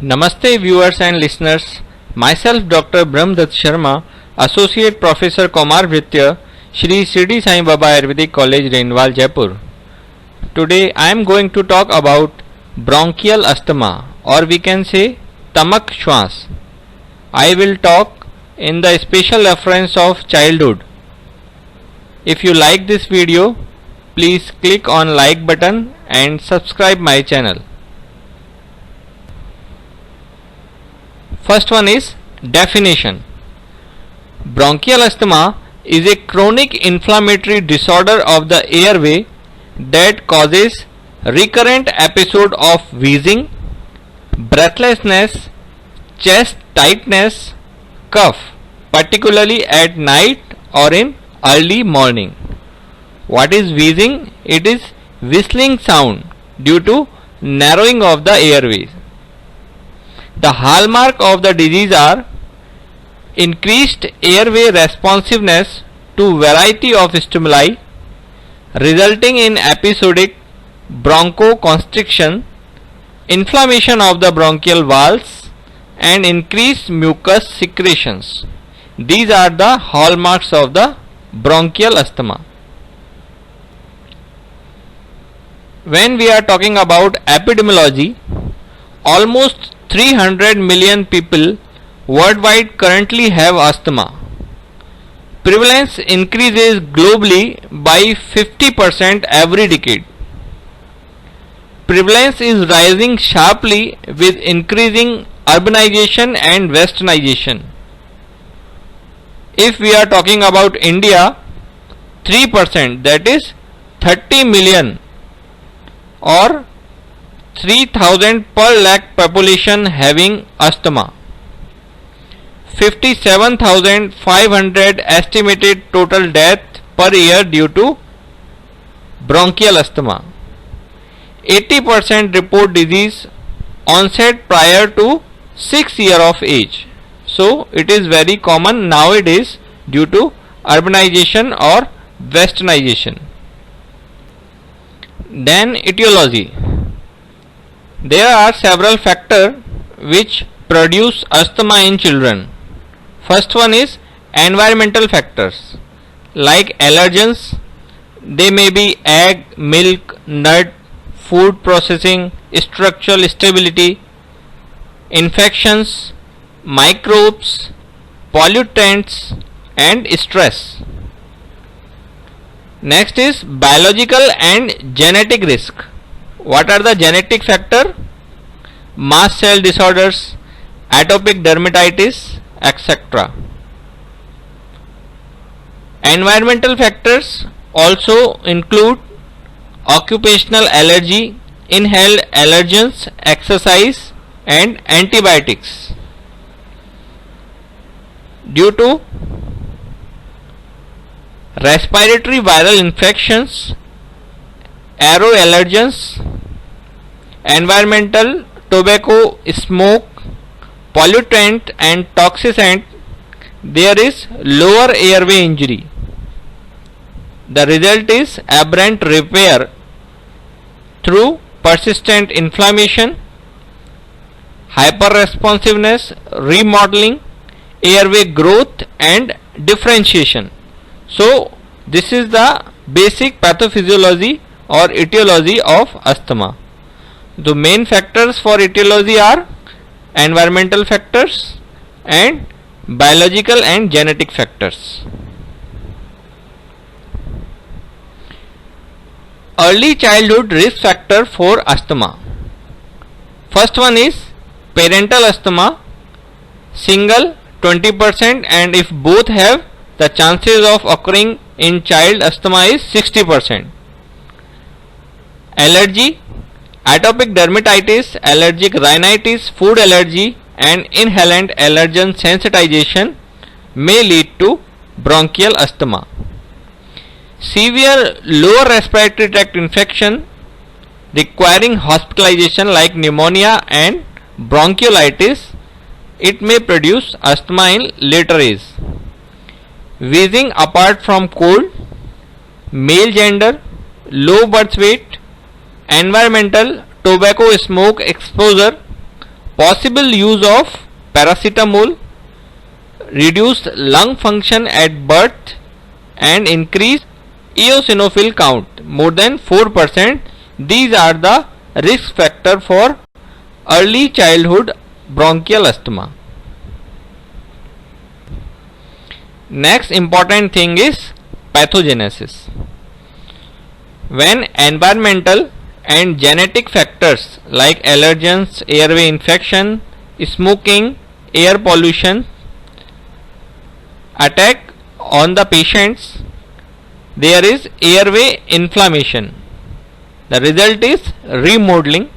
Namaste viewers and listeners. Myself Dr. Brahmdatt Sharma, Associate Professor Komar Vritya, Shri Shirdi Sai Baba Ayurvedic College, Renwal, Jaipur. Today I am going to talk about bronchial asthma, or we can say tamak shwas. I will talk in the special reference of childhood. If you like this video, please click on like button and subscribe my channel. First one is definition. Bronchial asthma is a chronic inflammatory disorder of the airway that causes recurrent episode of wheezing, breathlessness, chest tightness, cough, particularly at night or in early morning. What is wheezing? It is whistling sound due to narrowing of the airways. The hallmark of the disease are increased airway responsiveness to variety of stimuli, resulting in episodic bronchoconstriction, inflammation of the bronchial valves, and increased mucus secretions. These are the hallmarks of the bronchial asthma. When we are talking about epidemiology, almost 300 million people worldwide currently have asthma. Prevalence increases globally by 50% every decade. Prevalence is rising sharply with increasing urbanization and westernization. If we are talking about India, 3%, that is 30 million or 3000 per lakh population having asthma. 57,500 estimated total death per year due to bronchial asthma. 80% report disease onset prior to 6 years of age. So it is very common nowadays due to urbanization or westernization. Then etiology. There are several factors which produce asthma in children. First one is environmental factors like allergens. They may be egg, milk, nut, food processing, structural stability, infections, microbes, pollutants, and stress. Next is biological and genetic risk. What are the genetic factors? Mast cell disorders, atopic dermatitis, etc. Environmental factors also include occupational allergy, inhaled allergens, exercise, and antibiotics. Due to respiratory viral infections, aeroallergens, environmental, tobacco, smoke, pollutant and toxicant, there is lower airway injury. The result is aberrant repair through persistent inflammation, hyperresponsiveness, remodeling, airway growth and differentiation. So this is the basic pathophysiology or etiology of asthma. The main factors for etiology are environmental factors and biological and genetic factors. Early childhood risk factor for asthma. First one is parental asthma, single 20%, and if both have, the chances of occurring in child asthma is 60%. Allergy, atopic dermatitis, allergic rhinitis, food allergy and inhalant allergen sensitization may lead to bronchial asthma. Severe lower respiratory tract infection requiring hospitalization like pneumonia and bronchiolitis, it may produce asthma in later age. Wheezing apart from cold, male gender, low birth weight, environmental, tobacco smoke exposure, possible use of paracetamol, reduced lung function at birth, and increased eosinophil count more than 4%. These are the risk factor for early childhood bronchial asthma. Next important thing is pathogenesis. When environmental and genetic factors like allergens, airway infection, smoking, air pollution attack on the patients, there is airway inflammation. The result is remodeling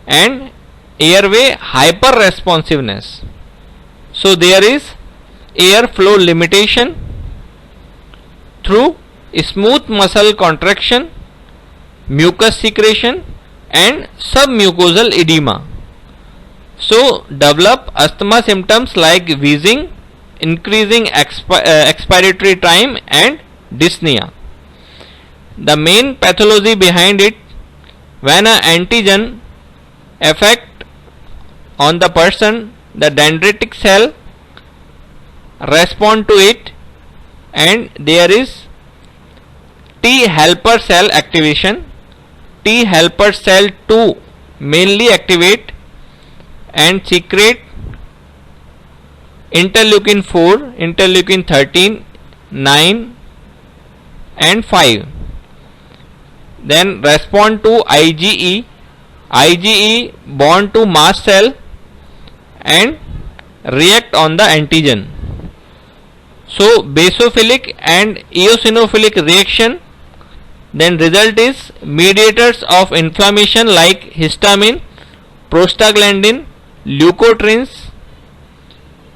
and airway hyperresponsiveness. So there is airflow limitation through smooth muscle contraction, mucus secretion, and submucosal edema. So develop asthma symptoms like wheezing, increasing expiratory time, and dyspnea. The main pathology behind it, when an antigen affect on the person, the dendritic cell respond to it, and there is T helper cell activation. T helper cell 2 mainly activate and secrete interleukin 4, interleukin 13, 9 and 5. Then respond to IgE. IgE bond to mast cell and react on the antigen. So basophilic and eosinophilic reaction, then result is mediators of inflammation like histamine, prostaglandin, leukotrienes,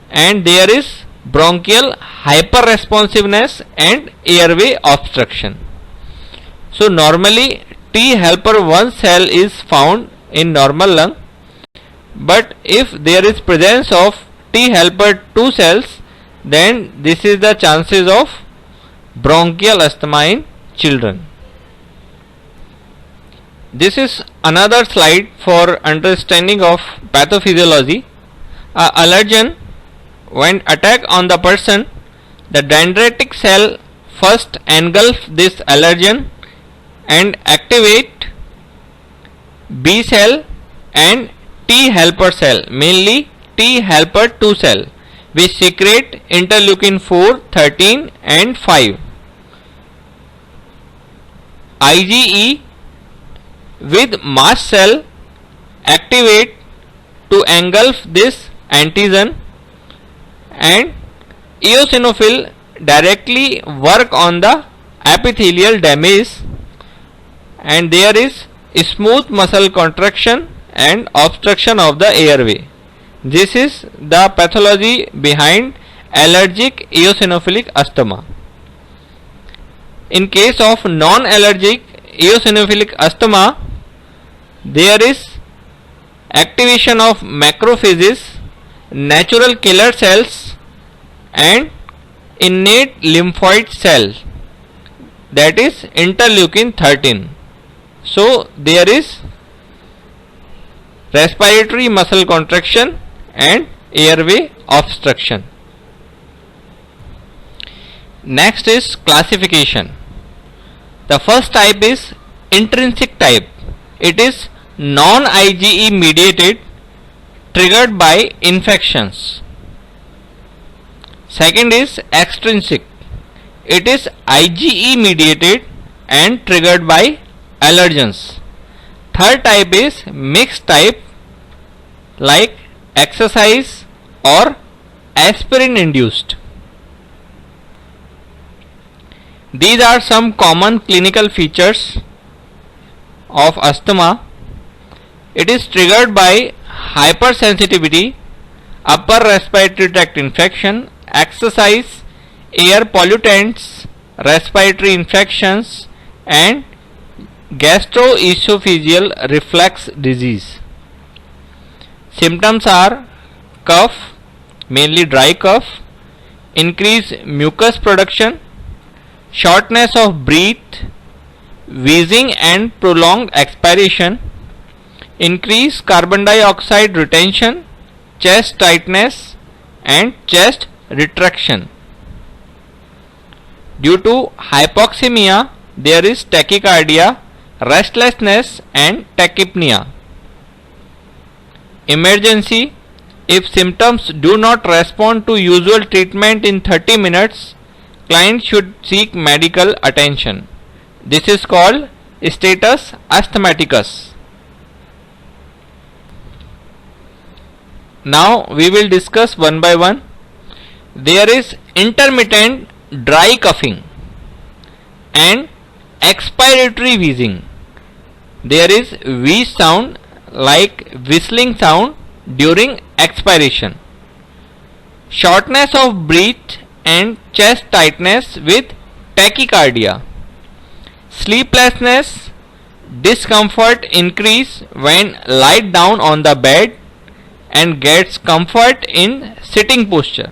and there is bronchial hyperresponsiveness and airway obstruction. So normally T helper 1 cell is found in normal lung, but if there is presence of T helper 2 cells, then this is the chances of bronchial asthma in children. This is another slide for understanding of pathophysiology. A allergen, when attack on the person, the dendritic cell first engulf this allergen and activate B cell and T helper cell, mainly T helper 2 cell, which secrete interleukin 4, 13 and 5. IgE with mast cell activate to engulf this antigen, and eosinophil directly work on the epithelial damage, and there is smooth muscle contraction and obstruction of the airway. This is the pathology behind allergic eosinophilic asthma. In case of non-allergic eosinophilic asthma, there is activation of macrophages, natural killer cells, and innate lymphoid cells, that is interleukin 13. So there is respiratory muscle contraction and airway obstruction. Next is classification. The first type is intrinsic type. It is non-IgE mediated, triggered by infections. Second is extrinsic. It is IgE mediated and triggered by allergens. Third type is mixed type, like exercise or aspirin induced. These are some common clinical features of asthma. It is triggered by hypersensitivity, upper respiratory tract infection, exercise, air pollutants, respiratory infections, and gastroesophageal reflux disease. Symptoms are cough, mainly dry cough, increased mucus production, shortness of breath, wheezing and prolonged expiration, increase carbon dioxide retention, chest tightness and chest retraction. Due to hypoxemia, there is tachycardia, restlessness and tachypnea. Emergency: if symptoms do not respond to usual treatment in 30 minutes, client should seek medical attention. This is called status asthmaticus. Now we will discuss one by one. There is intermittent dry coughing and expiratory wheezing. There is wheeze sound like whistling sound during expiration. Shortness of breath and chest tightness with tachycardia. Sleeplessness, discomfort increase when lied down on the bed and gets comfort in sitting posture.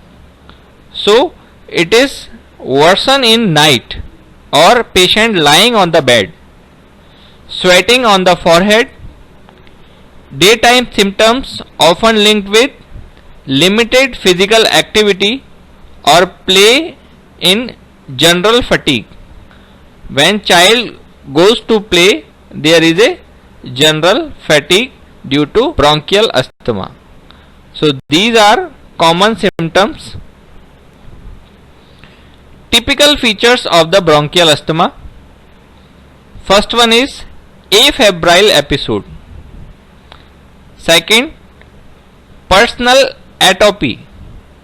So it is worsen in night or patient lying on the bed. Sweating on the forehead. Daytime symptoms often linked with limited physical activity or play in general fatigue. When child goes to play, there is a general fatigue due to bronchial asthma. So these are common symptoms. Typical features of the bronchial asthma. First one is afebrile episode. Second, personal atopy.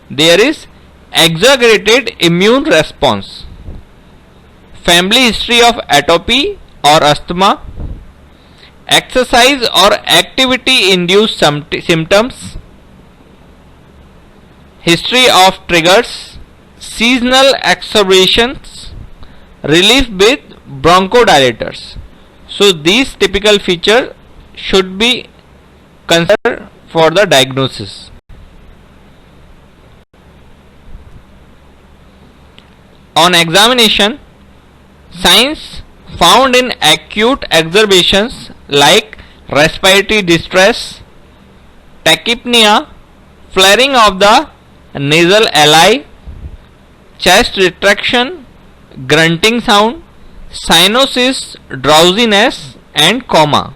There is exaggerated immune response. Family history of atopy or asthma. Exercise or activity induced symptoms. History of triggers. Seasonal exacerbations. Relief with bronchodilators. So these typical features should be considered for the diagnosis. On examination, signs found in acute exacerbations like respiratory distress, tachypnea, flaring of the nasal alveoli, chest retraction, grunting sound, cyanosis, drowsiness and coma.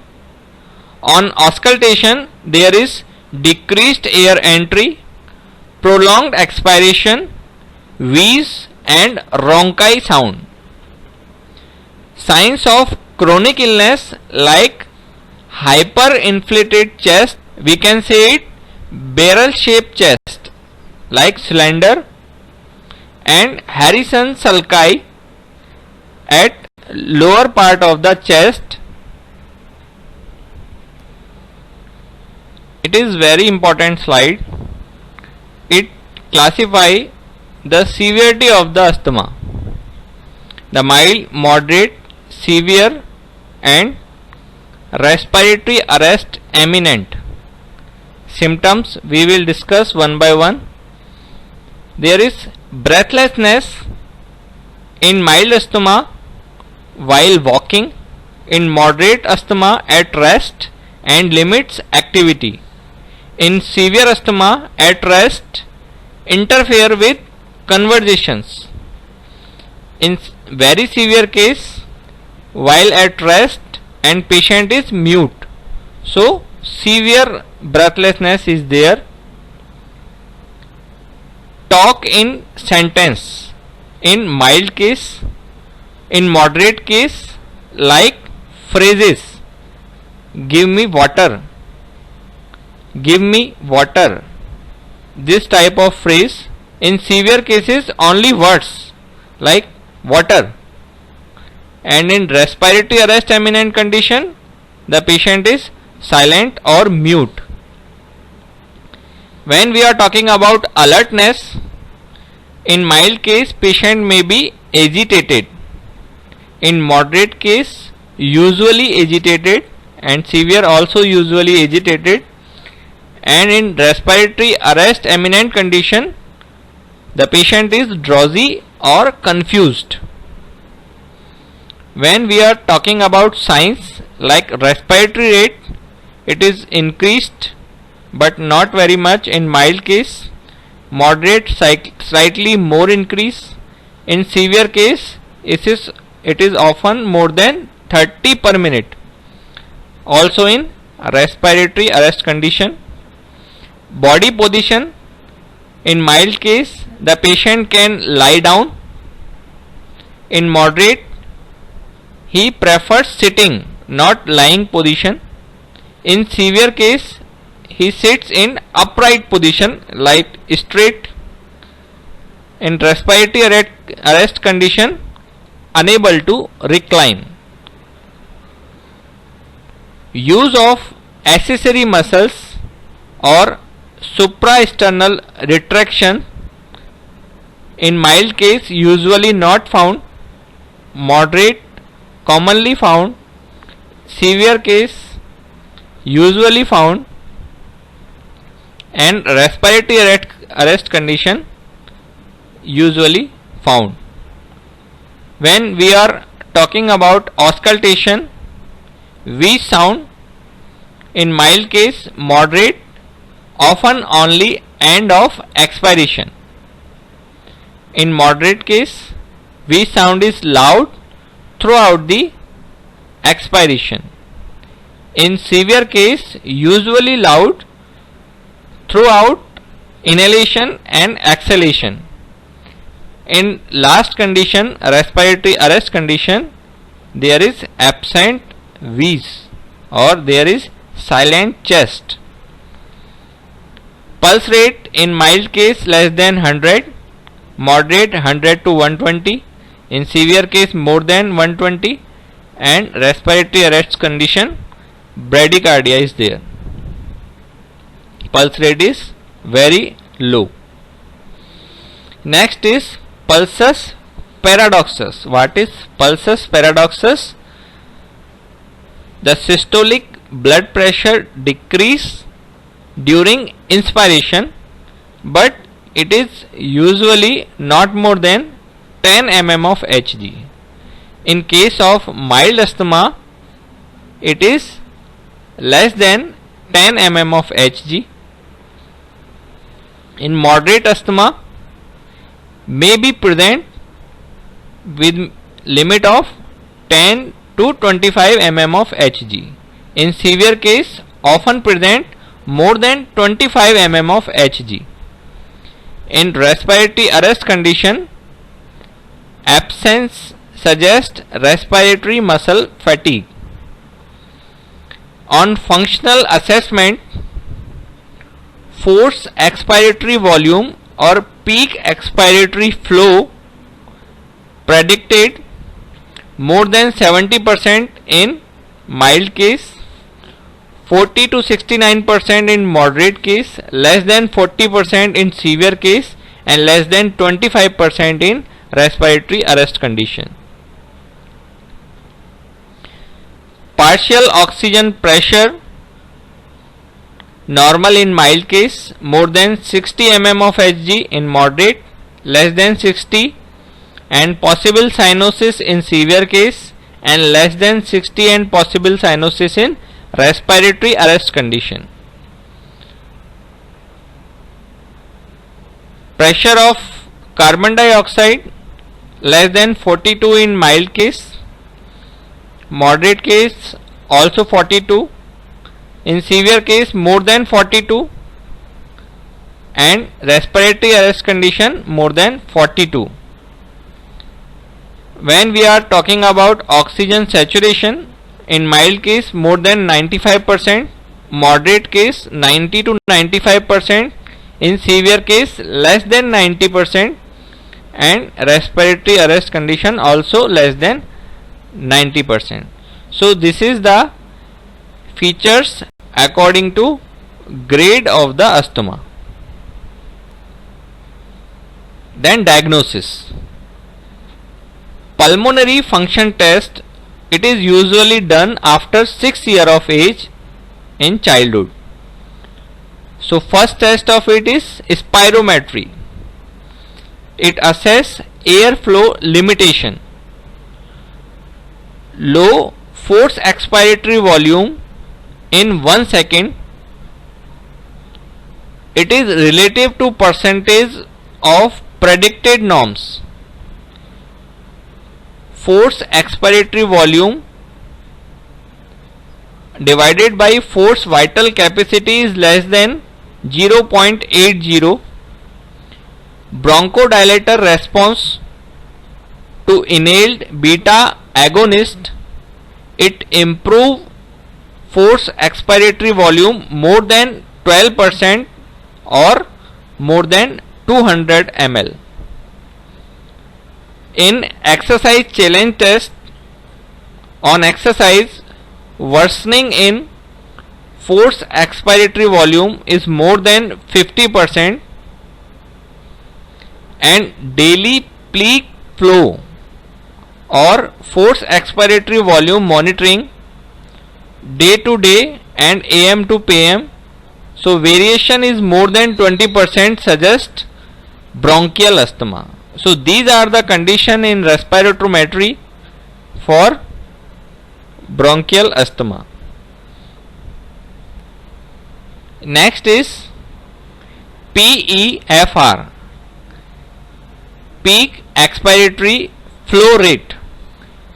On auscultation, there is decreased air entry, prolonged expiration, wheeze and rhonchi sound. Signs of chronic illness like hyperinflated chest, we can say it barrel shaped chest like cylinder, and Harrison sulci at lower part of the chest. It is very important slide. It classify the severity of the asthma. The mild, moderate, severe and respiratory arrest imminent. Symptoms we will discuss one by one. There is breathlessness in mild asthma while walking, in moderate asthma at rest and limits activity. In severe asthma at rest, interfere with conversations. In very severe case, while at rest and patient is mute. So severe breathlessness is there. Talk in sentence in mild case. In moderate case, like phrases, give me water, give me water, this type of phrase. In severe cases, only words like water. And in respiratory arrest imminent condition, the patient is silent or mute. When we are talking about alertness, in mild case patient may be agitated, in moderate case usually agitated, and severe also usually agitated, and in respiratory arrest imminent condition the patient is drowsy or confused. When we are talking about signs like respiratory rate, it is increased but not very much. In mild case, moderate, slightly more increase. In severe case, it is often more than 30 per minute. Also in respiratory arrest condition. Body position, in mild case the patient can lie down. In moderate, he prefers sitting, not lying position. In severe case, he sits in upright position like straight. In respiratory arrest condition, unable to recline. Use of accessory muscles or suprasternal retraction, in mild case usually not found, moderate commonly found, severe case usually found, and respiratory arrest condition usually found. When we are talking about auscultation, V sound, in mild case moderate, often only end of expiration. In moderate case, V sound is loud throughout the expiration. In severe case, usually loud throughout inhalation and exhalation. In last condition, respiratory arrest condition, there is absent V's or there is silent chest. Pulse rate, in mild case less than 100, moderate 100 to 120, in severe case more than 120, and respiratory arrest condition, bradycardia is there. Pulse rate is very low. Next is pulsus paradoxus. What is pulsus paradoxus? The systolic blood pressure decrease during inspiration, but it is usually not more than 10 mm of Hg. In case of mild asthma, it is less than 10 mm of Hg. In moderate asthma, may be present with limit of 10 to 25 mm of Hg. In severe case, often present more than 25 mm of Hg. In respiratory arrest condition, absence suggests respiratory muscle fatigue. On functional assessment, forced expiratory volume or peak expiratory flow predicted more than 70% in mild case, 40 to 69% in moderate case, less than 40% in severe case, and less than 25% in respiratory arrest condition. Partial oxygen pressure, normal in mild case, more than 60 mm of Hg in moderate, less than 60, and possible cyanosis in severe case, and less than 60 and possible cyanosis in respiratory arrest condition. Pressure of carbon dioxide less than 42 in mild case, moderate case also 42, in severe case more than 42, and respiratory arrest condition more than 42. When we are talking about oxygen saturation, in mild case more than 95%, moderate case 90 to 95%, in severe case less than 90%, and respiratory arrest condition also less than 90%. So this is the features according to grade of the asthma. Then diagnosis. Pulmonary function test, it is usually done after 6 years of age in childhood. So first test of it is spirometry. It assess airflow limitation. Low forced expiratory volume in 1 second, it is relative to percentage of predicted norms. Force expiratory volume divided by force vital capacity is less than 0.80. Bronchodilator response to inhaled beta agonist, it improve force expiratory volume more than 12% or more than 200 ml. In exercise challenge test, on exercise, worsening in force expiratory volume is more than 50% and daily peak flow or force expiratory volume monitoring day to day and AM to PM, so variation is more than 20% suggest bronchial asthma. So these are the condition in respirometry for bronchial asthma. Next is PEFR, peak expiratory flow rate.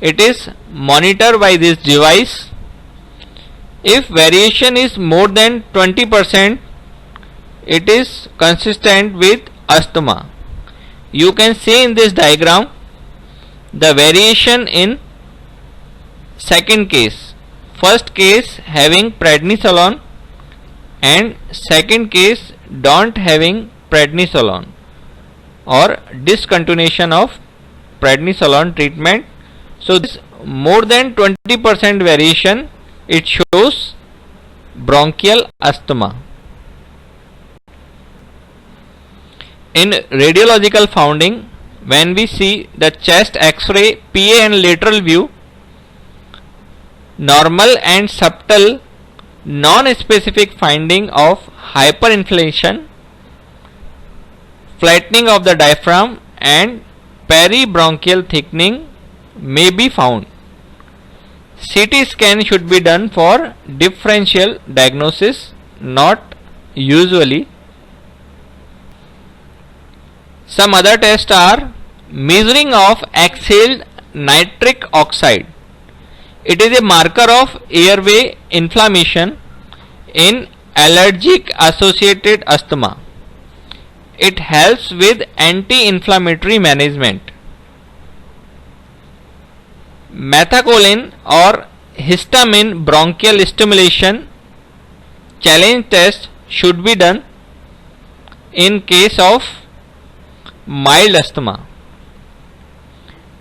It is monitored by this device. If variation is more than 20%, it is consistent with asthma. You can see in this diagram the variation in second case. First case having prednisolone and second case don't having prednisolone or discontinuation of prednisolone treatment. So this more than 20% variation, it shows bronchial asthma. In radiological finding, when we see the chest X-ray, PA and lateral view, normal and subtle non-specific finding of hyperinflation, flattening of the diaphragm and peribronchial thickening may be found. CT scan should be done for differential diagnosis, not usually. Some other tests are measuring of exhaled nitric oxide. It is a marker of airway inflammation in allergic associated asthma. It helps with anti-inflammatory management. Methacholine or histamine bronchial stimulation challenge test should be done in case of mild asthma.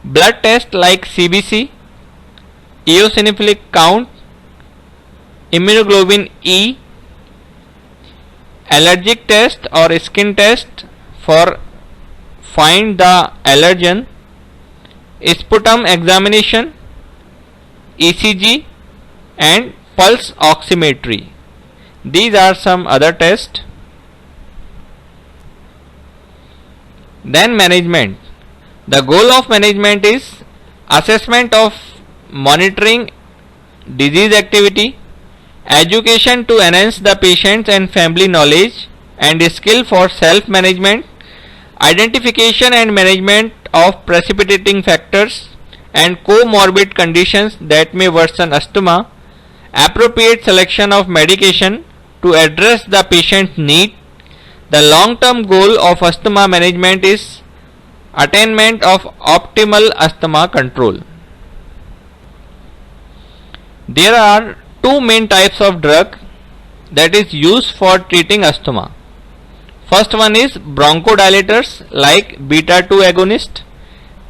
Blood test like CBC, eosinophilic count, immunoglobulin E, allergic test or skin test for find the allergen, sputum examination, ECG and pulse oximetry. These are some other tests. Then management. The goal of management is assessment of monitoring disease activity, education to enhance the patient's and family knowledge and skill for self-management, identification and management of precipitating factors and comorbid conditions that may worsen asthma, appropriate selection of medication to address the patient's need. The long-term goal of asthma management is attainment of optimal asthma control. There are two main types of drug that is used for treating asthma. First one is bronchodilators like beta 2 agonist,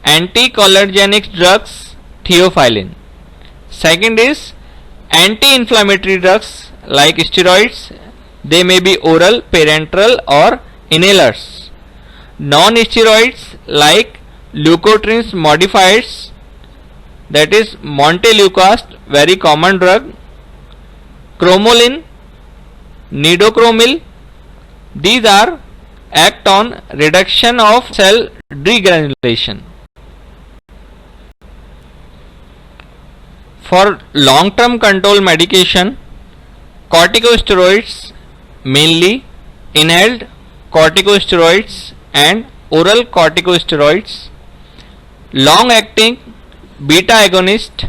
anticholinergic drugs theophylline. Second is anti-inflammatory drugs like steroids. They may be oral, parenteral or inhalers. Non-steroids like leukotrienes modifiers, that is montelukast, very common drug, cromolyn, nidocromil. These are act on reduction of cell degranulation. For long-term control medication corticosteroids, mainly inhaled corticosteroids and oral corticosteroids, long acting beta agonist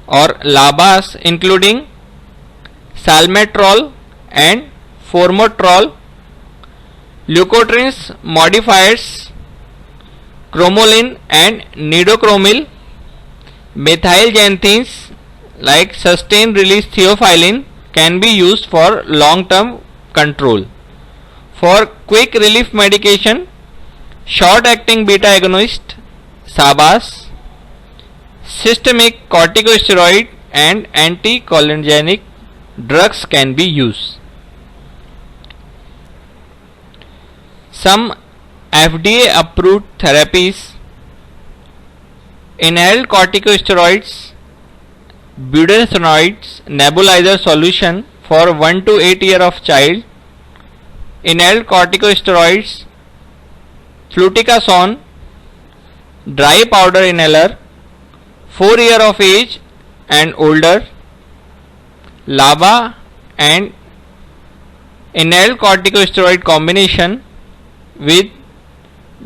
or LABAs including salmeterol and formoterol, leukotrienes modifiers, cromolyn and nidocromyl, methylxanthines like sustained release theophylline can be used for long term control. For quick relief medication, short acting beta agonist SABAs, systemic corticosteroid and anticholinergic drugs can be used. Some FDA approved therapies: inhaled corticosteroids, budesonide nebulizer solution for 1 to 8 years of child, inhaled corticosteroids, fluticasone dry powder inhaler 4 years of age and older, LABA and inhaled corticosteroid combination with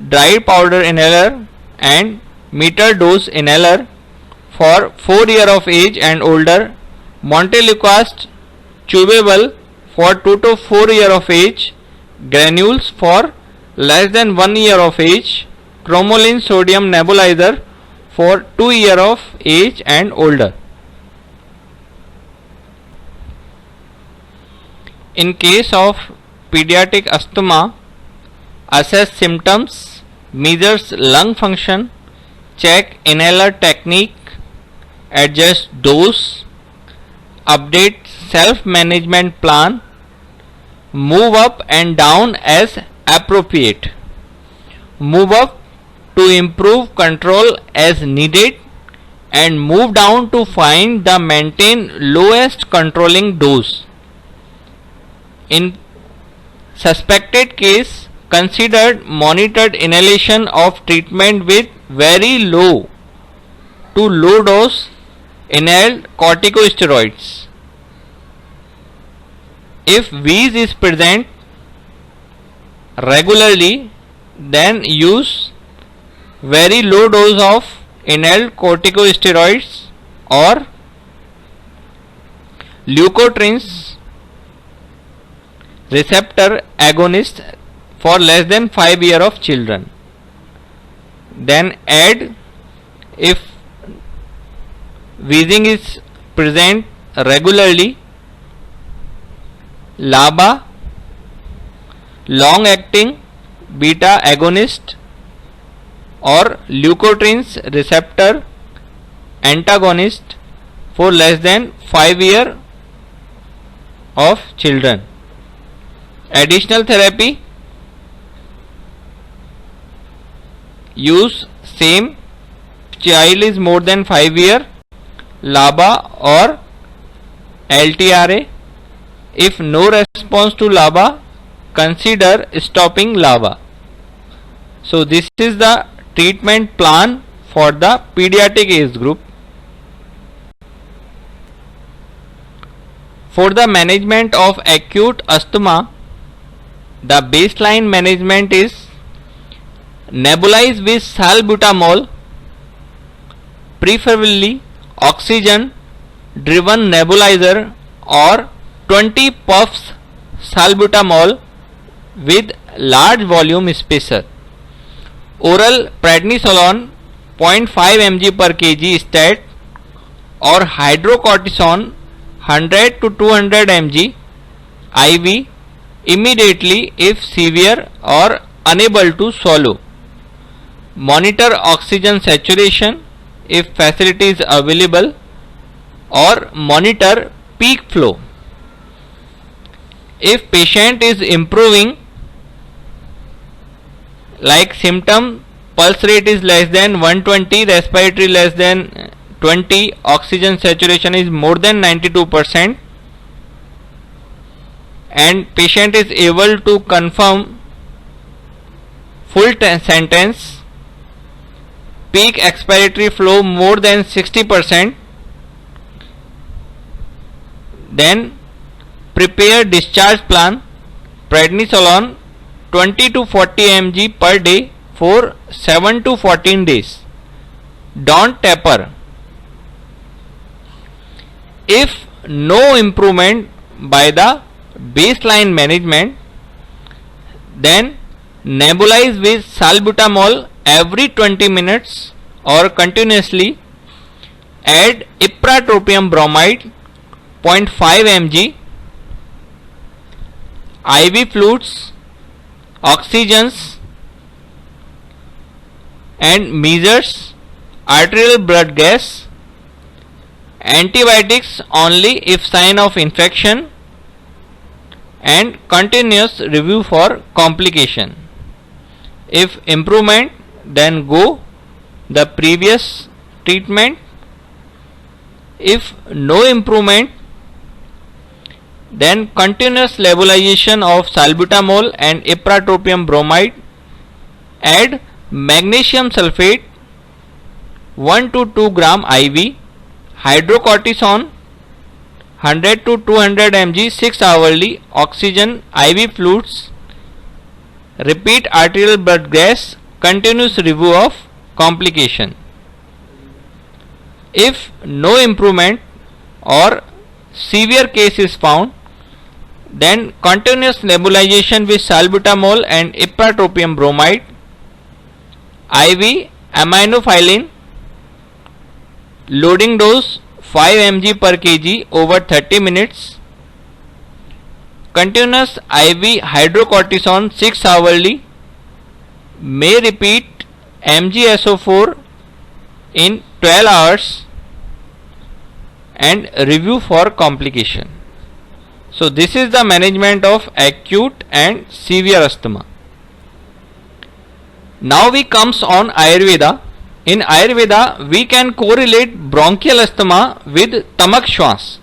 dry powder inhaler and meter dose inhaler for 4 years of age and older, montelukast chewable for 2 to 4 years of age, granules for less than 1 year of age, cromolyn sodium nebulizer for 2 years of age and older. In case of pediatric asthma, assess symptoms, measures lung function, check inhaler technique, adjust dose, update self-management plan, move up and down as appropriate, move up to improve control as needed, and move down to find the maintain lowest controlling dose. In suspected case, considered monitored inhalation of treatment with very low to low dose inhaled corticosteroids. If wheeze is present regularly, then use very low dose of inhaled corticosteroids or leukotrienes receptor agonist for less than 5 years of children. Then add, if wheezing is present regularly, LABA, long acting beta agonist or leukotrienes receptor antagonist for less than 5 years of children. Additional therapy: use same child is more than 5 years, LABA or LTRA. If no response to LABA, consider stopping LABA. So this is the treatment plan for the pediatric age group. For the management of acute asthma, the baseline management is nebulize with salbutamol, preferably oxygen driven nebulizer or 20 puffs salbutamol with large volume spacer. Oral prednisolone 0.5 mg per kg stat or hydrocortisone 100 to 200 mg IV immediately if severe or unable to swallow. Monitor oxygen saturation if facility is available, or monitor peak flow. If patient is improving, like symptom, pulse rate is less than 120, respiratory less than 20, oxygen saturation is more than 92%, and patient is able to confirm full sentence, peak expiratory flow more than 60%, then prepare discharge plan. Prednisolone 20 to 40 mg per day for 7 to 14 days. Don't taper. If no improvement by the baseline management, then nebulize with salbutamol every 20 minutes or continuously. Add ipratropium bromide 0.5 mg, IV fluids, oxygens and measures arterial blood gas. Antibiotics only if sign of infection, and continuous review for complication. If improvement, then go the previous treatment. If no improvement, then continuous nebulization of salbutamol and ipratropium bromide. Add magnesium sulfate 1 to 2 gram IV, hydrocortisone 100 to 200 mg 6 hourly, oxygen, IV fluids. Repeat arterial blood gas, continuous review of complication. If no improvement or severe case is found, then continuous nebulization with salbutamol and ipratropium bromide. IV aminophylline, loading dose 5 mg per kg over 30 minutes. Continuous IV hydrocortisone 6 hourly. May repeat MgSO4 in 12 hours and review for complication. So this is the management of acute and severe asthma. Now we comes on Ayurveda. In Ayurveda, we can correlate bronchial asthma with tamak shwas.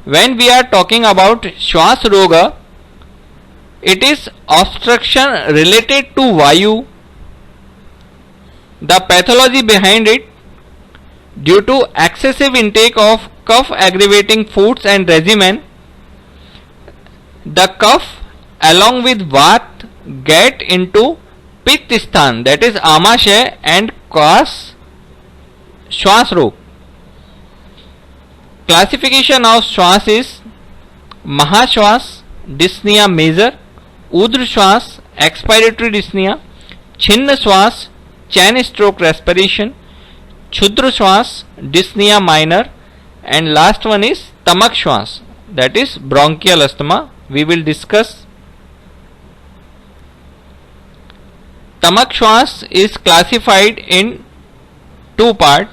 When we are talking about shwas roga, it is obstruction related to vayu. The pathology behind it, due to excessive intake of cough aggravating foods and regimen, the cough along with vat get into पित्त स्थान, that is आमाशय, and cause श्वास रोग. Classification of श्वास is महाश्वास dyspnea major, ऊर्ध्व श्वास expiratory dyspnea, छिन्न श्वास chain stroke respiration, क्षुद्र श्वास dyspnea minor, and last one is tamak श्वास, that is bronchial asthma. We will discuss. Tamak shwas is classified in two parts,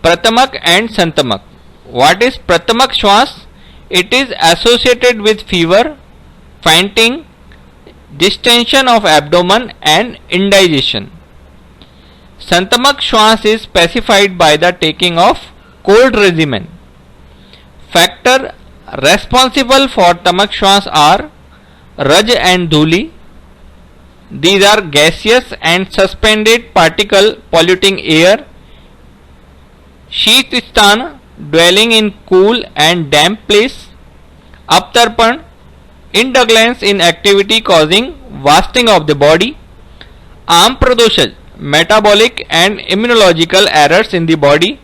Pratamak and Santamak. What is Pratamak shwas? It is associated with fever, fainting, distension of abdomen and indigestion. Santamak shwas is specified by the taking of cold regimen. Factor responsible for tamak shwas are Raj and Dhuli. These are gaseous and suspended particle polluting air. Sheath-sthan, dwelling in cool and damp place. Aptarpan, indulgence in activity causing wasting of the body. Ampradosha, metabolic and immunological errors in the body.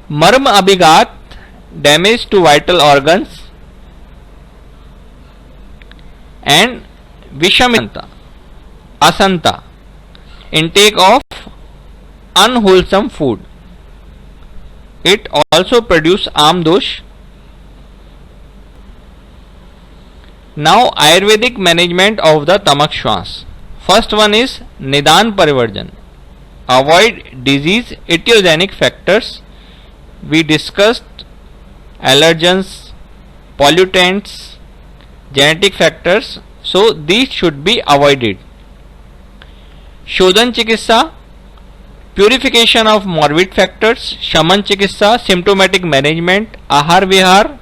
Marm abhigat, damage to vital organs. And Vishamanta, asanta, intake of unwholesome food. It also produces amdosh. Now Ayurvedic management of the tamak shwas. First one is Nidan Parivarjan. Avoid disease etiogenic factors. We discussed allergens, pollutants, genetic factors. So these should be avoided. Shodhan Chikitsa, purification of morbid factors. Shaman Chikitsa, symptomatic management. Ahar Vihar,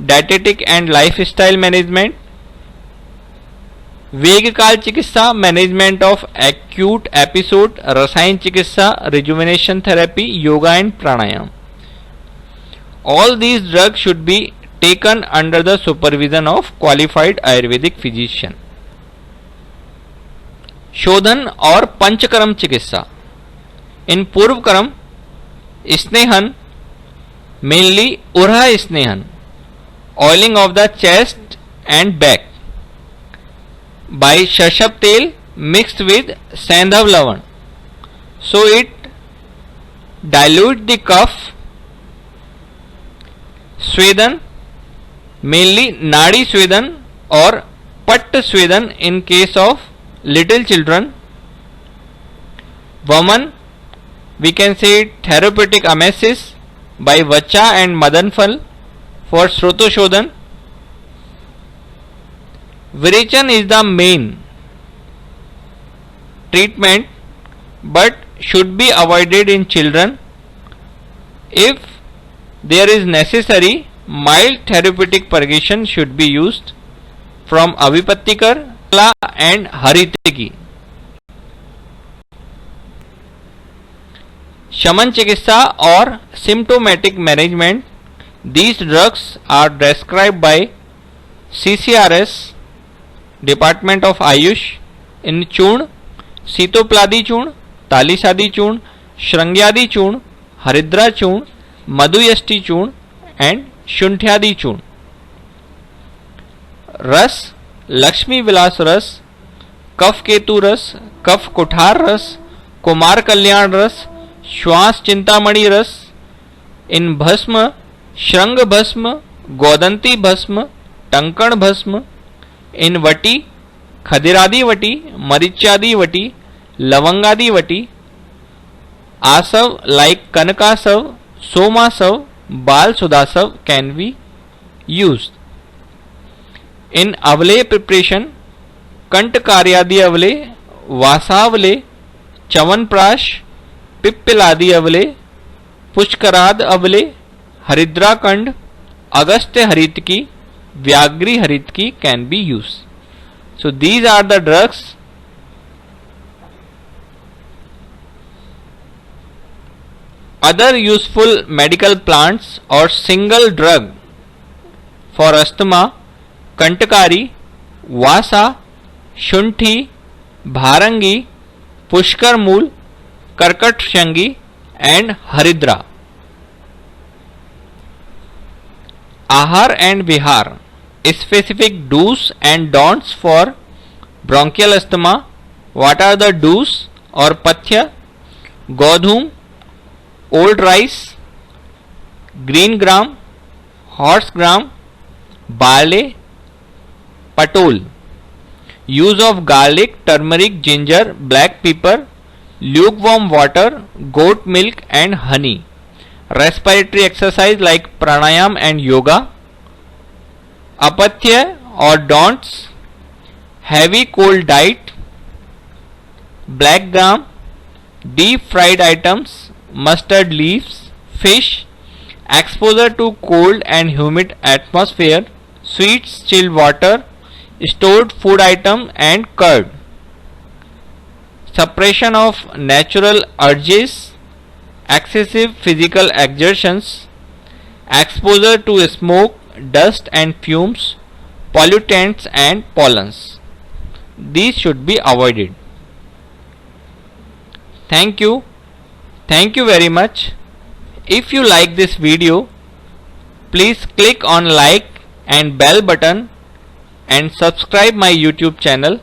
dietetic and lifestyle management. Vegakal Chikitsa, management of acute episode. Rasayan Chikitsa, rejuvenation therapy, yoga and pranayam. All these drugs should be taken under the supervision of qualified Ayurvedic physician. शोधन और पंचकर्म चिकित्सा. In पूर्व कर्म स्नेहन, mainly उरहा स्नेहन, oiling of the chest and back by shashab tel mixed with sandhav lavan, so it dilute the cough. स्वेदन, mainly nadi swedan or patt swedan in case of little children. Vaman, we can say therapeutic emesis by vacha and madanfal for shrotoshodan. Virechan is the main treatment but should be avoided in children. If there is necessary, mild therapeutic purgation should be used from avipattikar and haritiki. शमन चिकित्सा और symptomatic management. These drugs are prescribed by CCRS, Department of Ayush, in चूर्ण, सीतोप्लादी चूर्ण, तालिसादी चूर्ण, श्रृंग्यादी चूर्ण, हरिद्रा चूर्ण, मधुयष्टि चूर्ण एंड शुंठ्यादि चूर्ण. रस, लक्ष्मी विलास रस, कफ केतु रस, कफ कुठार रस, कुमार कल्याण रस, श्वास चिंतामणि रस. इन भस्म, श्रृंग भस्म, गोदंती भस्म, टंकण भस्म. इन वटी, खदिरादि वटी, मरीच्यादि वटी, लवंगादि वटी. आसव like कनकासव, सोमासव, बाल सुदासव can be used. In avle preparation, कंटकार्यादि अवले, वासावले, chyawanprash, पिप्पिलादि अवले, पुष्कराद अवले, हरिद्राकंड, Agastya हरितकी, व्याघ्री हरितकी can be used. So these are the drugs. Other useful medical plants or single drug for asthma: कंटकारी, वासा, शुंठी, भारंगी, पुष्कर मूल, कर्कट शंगी and हरिद्रा. Ahar and Vihar, specific do's and don'ts for bronchial asthma. What are the do's or pathya? Godhum, old rice, green gram, horse gram, barley, patol. Use of garlic, turmeric, ginger, black pepper, lukewarm water, goat milk and honey. Respiratory exercise like pranayam and yoga. Apathya or don'ts: heavy cold diet, black gram, deep fried items, mustard leaves, fish, exposure to cold and humid atmosphere, sweets, chilled water, stored food item and curd. Suppression of natural urges, excessive physical exertions, exposure to smoke, dust and fumes, pollutants and pollens. These should be avoided. Thank you. Thank you very much. If you like this video, please click on like and bell button and subscribe my YouTube channel.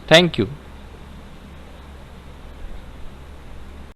Thank you.